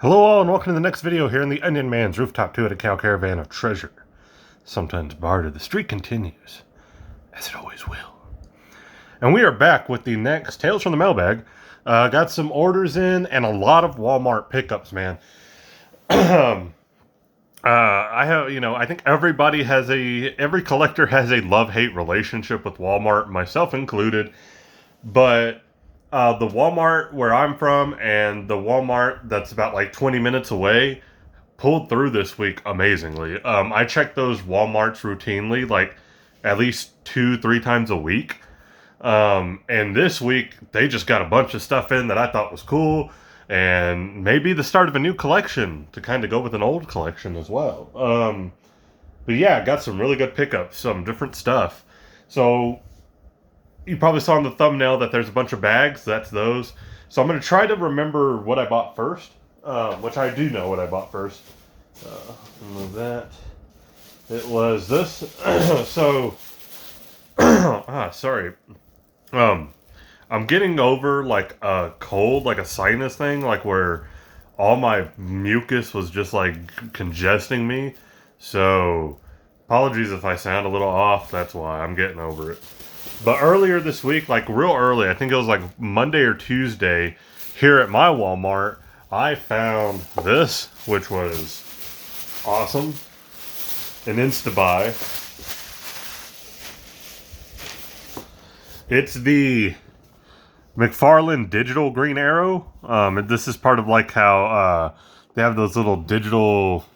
Hello all and welcome to the next video here in the Onion Man's rooftop 2 at a cow caravan of treasure. Sometimes barred, the streak continues, as it always will. And we are back with the next Tales from the Mailbag. Got some orders in and a lot of Walmart pickups, man. I think every collector has a love-hate relationship with Walmart, myself included. But the Walmart where I'm from and the Walmart that's about like 20 minutes away pulled through this week amazingly. I check those Walmarts routinely, like at least 2-3 times a week. And this week they just got a bunch of stuff in that I thought was cool, and maybe the start of a new collection to kind of go with an old collection as well. But yeah, got some really good pickups, some different stuff. So you probably saw in the thumbnail that there's a bunch of bags. That's those. So I'm going to try to remember what I bought first, which I do know what I bought first. Remove that. It was this. So, sorry. I'm getting over like a cold, like a sinus thing, like where all my mucus was just like congesting me. So, apologies if I sound a little off. That's why I'm getting over it. But earlier this week, like real early, I think it was like Monday or Tuesday, here at my Walmart, I found this, which was awesome. An Insta-buy. It's the McFarlane Digital Green Arrow. And this is part of like how they have those little digital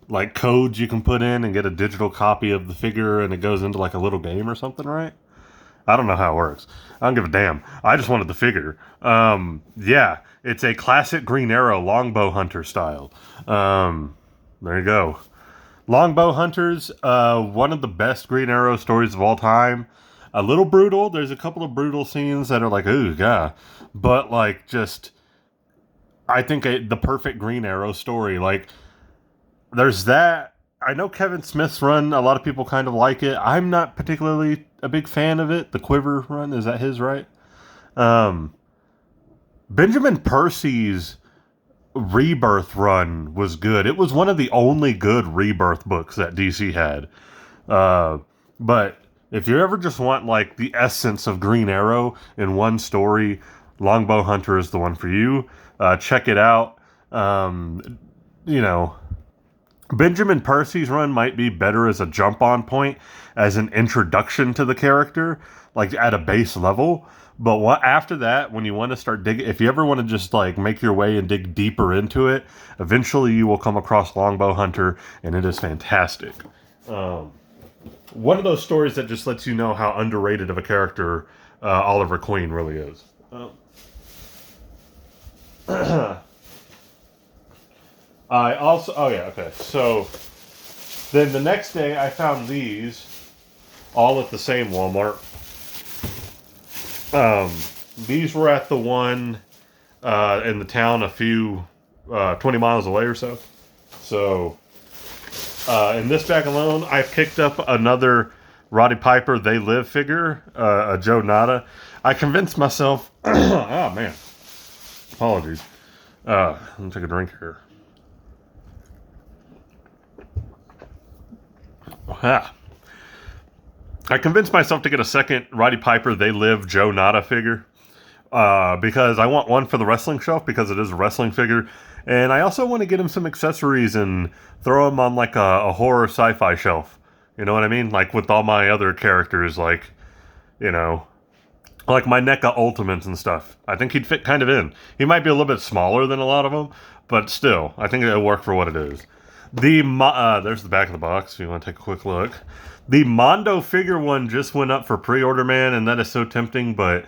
like codes you can put in and get a digital copy of the figure, and it goes into like a little game or something, right? I don't know how it works. I don't give a damn. I just wanted the figure. Yeah, it's a classic Green Arrow longbow hunter style. There you go. Longbow hunters, one of the best Green Arrow stories of all time. A little brutal. There's a couple of brutal scenes that are like, ooh, yeah. But like, just, I think the perfect Green Arrow story. Like, there's that. I know Kevin Smith's run, a lot of people kind of like it. I'm not particularly a big fan of it. The Quiver run, is that his, right? Benjamin Percy's Rebirth run was good. It was one of the only good Rebirth books that DC had. But if you ever just want like the essence of Green Arrow in one story, Longbow Hunter is the one for you. Check it out. Benjamin Percy's run might be better as a jump-on point, as an introduction to the character, like at a base level. But after that, when you want to start digging, if you ever want to just like make your way and dig deeper into it, eventually you will come across Longbow Hunter, and it is fantastic. One of those stories that just lets you know how underrated of a character Oliver Queen really is. So then the next day I found these all at the same Walmart. These were at the one in the town a few 20 miles away or so. So in this bag alone, I picked up another Roddy Piper They Live figure, a Joe Nada. I convinced myself. Oh man, apologies. Let me take a drink here. I convinced myself to get a second Roddy Piper They Live Joe Nada figure because I want one for the wrestling shelf because it is a wrestling figure, and I also want to get him some accessories and throw him on like a horror sci-fi shelf. You know what I mean? Like with all my other characters, like like my NECA Ultimates and stuff. I think he'd fit kind of in. He might be a little bit smaller than a lot of them, but still, I think it'll work for what it is. There's the back of the box if you want to take a quick look. The Mondo figure one just went up for pre-order, man, and that is so tempting, but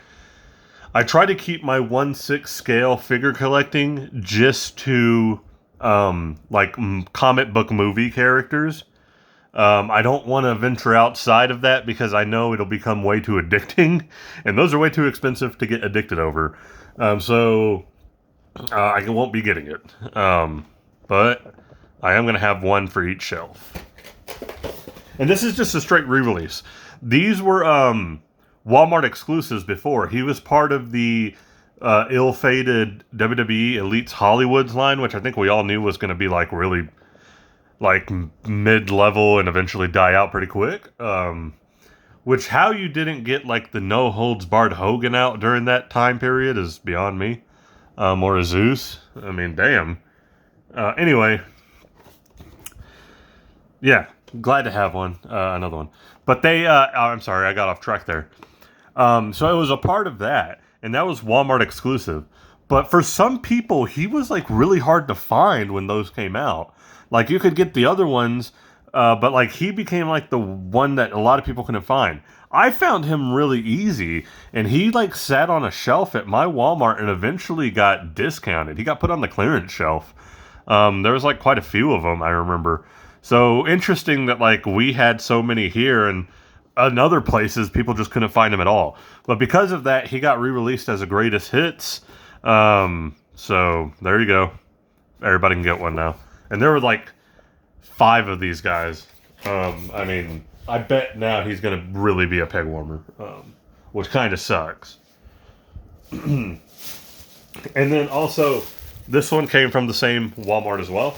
I try to keep my 1/6 scale figure collecting just to comic book movie characters. I don't want to venture outside of that because I know it'll become way too addicting, and those are way too expensive to get addicted over. So I won't be getting it. But I am going to have one for each shelf. And this is just a straight re-release. These were Walmart exclusives before. He was part of the ill-fated WWE Elites Hollywood's line, which I think we all knew was going to be like really like mid-level and eventually die out pretty quick. Which how you didn't get like the no holds barred Hogan out during that time period is beyond me. Or a Zeus. I mean, damn. Anyway, yeah, glad to have one, another one. But they, I'm sorry, I got off track there. So it was a part of that, and that was Walmart exclusive. But for some people, he was like really hard to find when those came out. Like you could get the other ones, but like he became like the one that a lot of people couldn't find. I found him really easy, and he like sat on a shelf at my Walmart and eventually got discounted. He got put on the clearance shelf. There was like quite a few of them, I remember. So interesting that like we had so many here, and in other places people just couldn't find him at all. But because of that, he got re-released as a greatest hits. So there you go. Everybody can get one now. And there were like 5 of these guys. I mean, I bet now he's going to really be a peg warmer, which kind of sucks. And then also, this one came from the same Walmart as well.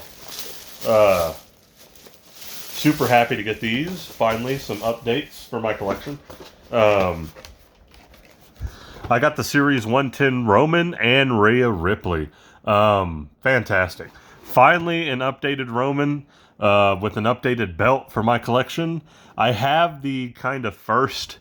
Super happy to get these. Finally, some updates for my collection. I got the Series 110 Roman and Rhea Ripley. Fantastic. Finally, an updated Roman with an updated belt for my collection. I have the kind of first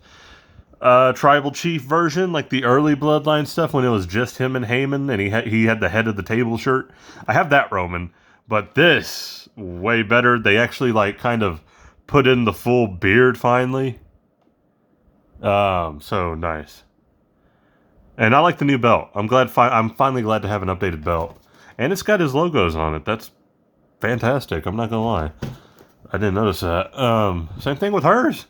Tribal Chief version, like the early Bloodline stuff when it was just him and Heyman, and he had the head of the table shirt. I have that Roman, but this way better. They actually like kind of put in the full beard finally. So nice. And I like the new belt. I'm finally glad to have an updated belt, and it's got his logos on it. That's fantastic. I'm not gonna lie. I didn't notice that. Same thing with hers.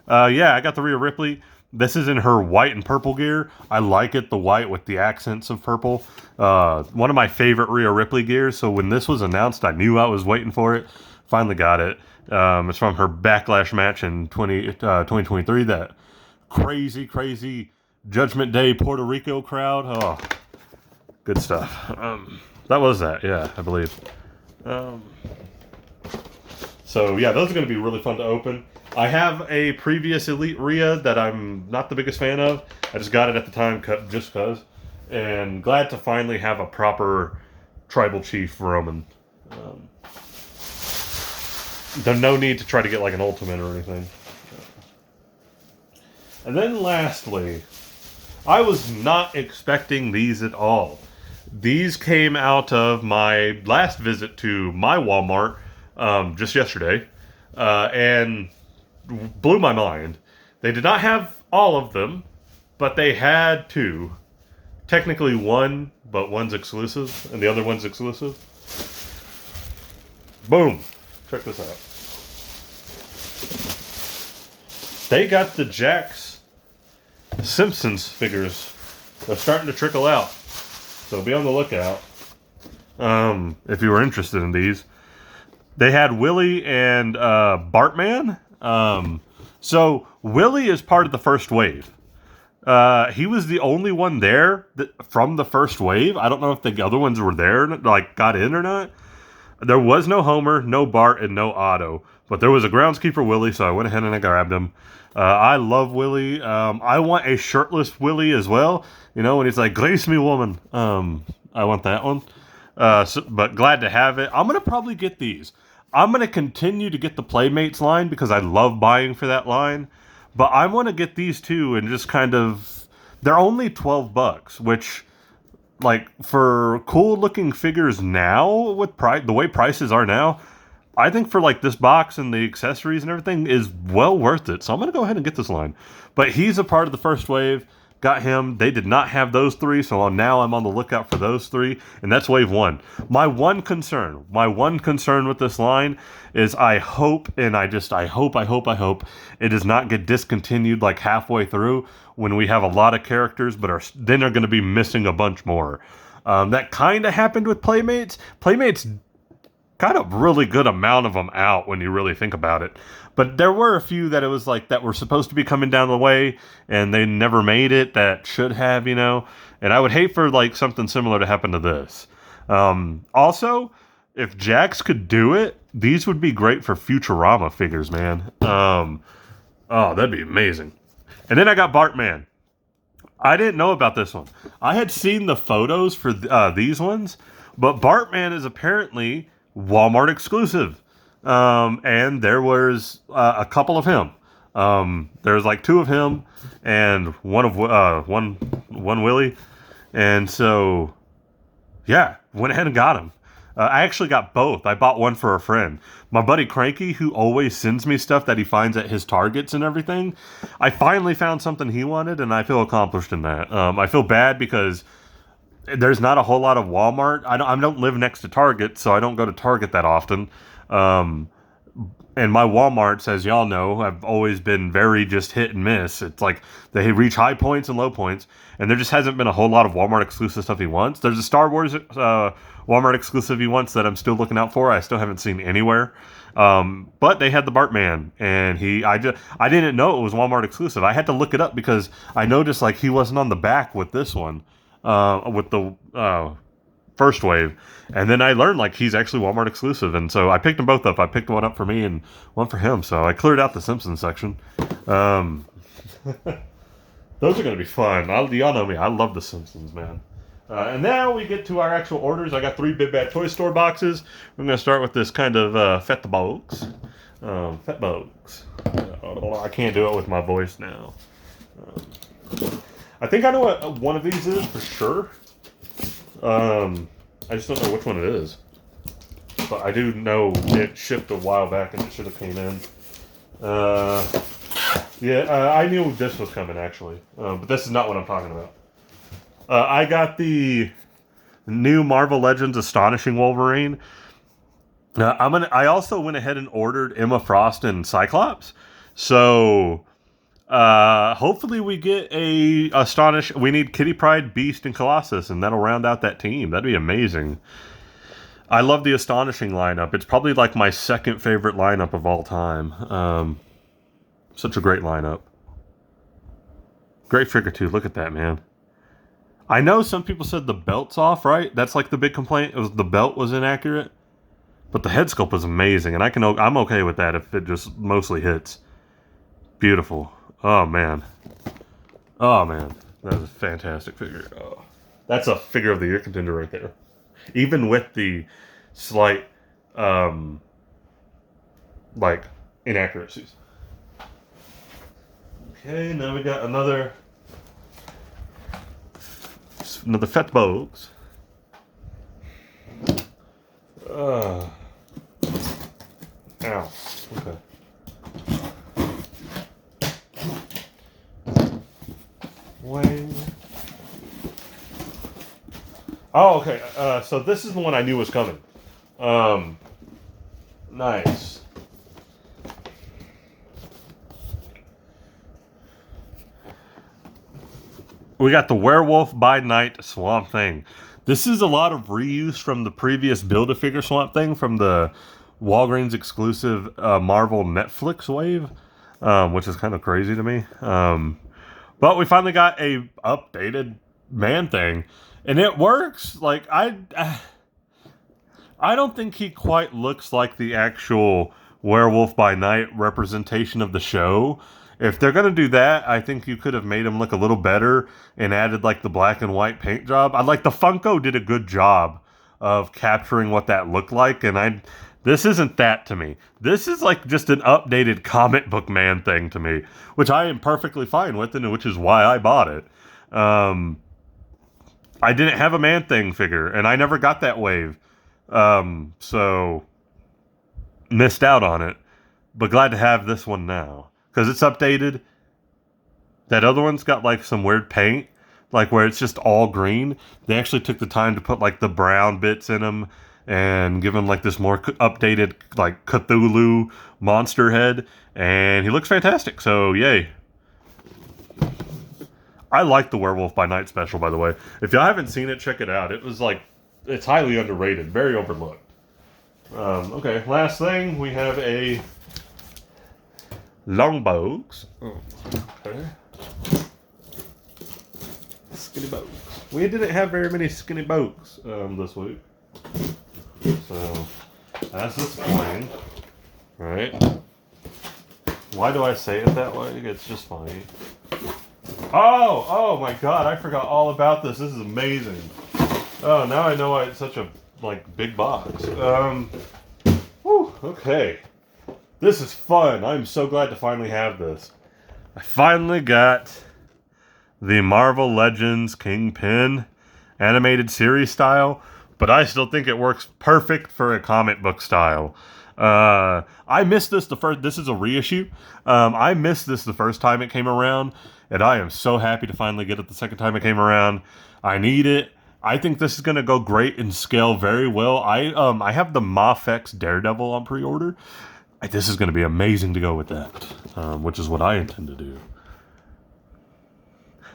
Yeah, I got the Rhea Ripley. This is in her white and purple gear. I like it, the white with the accents of purple. One of my favorite Rhea Ripley gears. So when this was announced, I knew I was waiting for it. Finally got it. It's from her Backlash match in 2023. That crazy Judgment Day Puerto Rico crowd. Oh, good stuff. That was that. Yeah, I believe. So yeah, those are going to be really fun to open. I have a previous Elite Rhea that I'm not the biggest fan of. I just got it at the time just because. And glad to finally have a proper Tribal Chief Roman. There's no need to try to get like an Ultimate or anything. And then lastly, I was not expecting these at all. These came out of my last visit to my Walmart just yesterday. And blew my mind. They did not have all of them, but they had 2. Technically 1, but one's exclusive, and the other one's exclusive. Boom. Check this out. They got the Jax Simpsons figures. They're starting to trickle out. So be on the lookout. If you were interested in these. They had Willie and Bartman. So Willie is part of the first wave. He was the only one there from the first wave. I don't know if the other ones were there, like got in or not. There was no Homer, no Bart, and no Otto. But there was a groundskeeper Willie, so I went ahead and I grabbed him. I love Willie. I want a shirtless Willie as well. You know, when he's like, "Grace me, woman." I want that one. But glad to have it. I'm going to probably get these. I'm going to continue to get the Playmates line because I love buying for that line. But I want to get these two and just kind of... They're only $12, which, like, for cool-looking figures now, with the way prices are now, I think for, like, this box and the accessories and everything is well worth it. So I'm going to go ahead and get this line. But he's a part of the first wave. Got him. They did not have those 3, so now I'm on the lookout for those 3, and that's wave 1. My one concern with this line is I hope it does not get discontinued like halfway through when we have a lot of characters, but then are going to be missing a bunch more. That kind of happened with Playmates. Playmates got a really good amount of them out when you really think about it. But there were a few that it was like that were supposed to be coming down the way and they never made it that should have, you know. And I would hate for like something similar to happen to this. Also, if Jax could do it, these would be great for Futurama figures, man. Oh, that'd be amazing. And then I got Bartman. I didn't know about this one. I had seen the photos for these ones, but Bartman is apparently Walmart exclusive. And there was a couple of him. There's like two of him and one of one Willie. And so, yeah, went ahead and got him. I actually got both. I bought one for a friend. My buddy Cranky, who always sends me stuff that he finds at his Targets and everything. I finally found something he wanted, and I feel accomplished in that. I feel bad because there's not a whole lot of Walmart. I don't live next to Target, so I don't go to Target that often. And my Walmarts, as y'all know, have always been very just hit and miss. It's like they reach high points and low points, and there just hasn't been a whole lot of Walmart exclusive stuff he wants. There's a Star Wars Walmart exclusive he wants that I'm still looking out for. I still haven't seen anywhere. But they had the Bartman, and I didn't know it was Walmart exclusive. I had to look it up because I noticed like he wasn't on the back with this one, with the first wave, and then I learned like he's actually Walmart exclusive, and so I picked them both up. I picked one up for me and one for him, so I cleared out the Simpsons section. Those are gonna be fun. Y'all know me, I love the Simpsons, man. And now we get to our actual orders. I got 3 Big Bad Toy Store boxes. We're gonna start with this kind of Fat Box. Fat Box. I can't do it with my voice now. I think I know what one of these is for sure. I just don't know which one it is. But I do know it shipped a while back and it should have came in. I knew this was coming actually. But this is not what I'm talking about. I got the new Marvel Legends Astonishing Wolverine. I also went ahead and ordered Emma Frost and Cyclops. So hopefully we get we need Kitty Pryde, Beast, and Colossus, and that'll round out that team. That'd be amazing. I love the Astonishing lineup. It's probably like my second favorite lineup of all time. Such a great lineup. Great figure too. Look at that, man. I know some people said the belt's off, right? That's like the big complaint. It was the belt was inaccurate. But the head sculpt was amazing, and I'm okay with that if it just mostly hits. Beautiful. Oh, man. Oh, man. That is a fantastic figure. Oh. That's a figure of the year contender right there. Even with the slight, inaccuracies. Okay, now we got another Fat Box. Ow. Okay. Wang. Oh, okay. So this is the one I knew was coming. Nice. We got the Werewolf by Night Swamp Thing. This is a lot of reuse from the previous Build-A-Figure Swamp Thing from the Walgreens exclusive Marvel Netflix wave, which is kind of crazy to me. But we finally got a updated Man-Thing, and it works. Like I don't think he quite looks like the actual Werewolf by Night representation of the show. If they're gonna do that, I think you could have made him look a little better and added like the black and white paint job. I like the Funko did a good job of capturing what that looked like, and this isn't that to me. This is like just an updated comic book Man-Thing to me, which I am perfectly fine with, and which is why I bought it. I didn't have a Man-Thing figure, and I never got that wave, so missed out on it. But glad to have this one now. Because it's updated. That other one's got like some weird paint, like where it's just all green. They actually took the time to put like the brown bits in them and give him like this more updated like Cthulhu monster head, and he looks fantastic. So yay! I like the Werewolf by Night special, by the way. If y'all haven't seen it, check it out. It's highly underrated, very overlooked. Okay, last thing, we have a Longbows. Oh, okay. Skinny boats. We didn't have very many skinny boats this week. So, that's disappointing. Right? Why do I say it that way? It's just funny. Oh my god, I forgot all about this. This is amazing. Oh, now I know why it's such a, big box. Whew, okay. This is fun. I'm so glad to finally have this. I finally got the Marvel Legends Kingpin animated series style, but I still think it works perfect for a comic book style. I missed this this is a reissue. I missed this the first time it came around, and I am so happy to finally get it the second time it came around. I need it. I think this is going to go great and scale very well. I have the Mafex Daredevil on pre-order. This is going to be amazing to go with that, which is what I intend to do.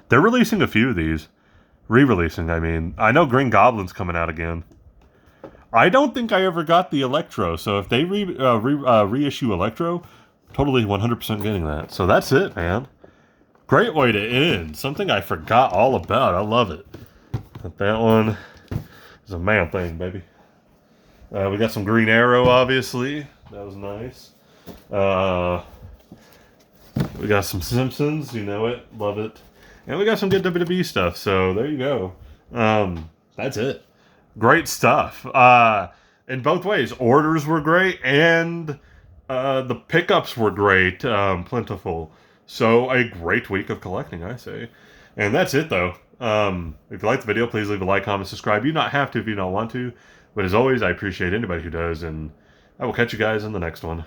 They're releasing a few of these. Re-releasing, I mean. I know Green Goblin's coming out again. I don't think I ever got the Electro, so if they reissue Electro, totally 100% getting that. So that's it, man. Great way to end. Something I forgot all about. I love it. But that one is a man thing, baby. We got some Green Arrow, obviously. That was nice. We got some Simpsons. You know it. Love it. And we got some good WWE stuff. So there you go. That's it. Great stuff. In both ways. Orders were great and the pickups were great. Plentiful. So a great week of collecting, I say. And that's it, though. If you liked the video, please leave a like, comment, subscribe. You don't have to if you don't want to. But as always, I appreciate anybody who does. And I will catch you guys in the next one.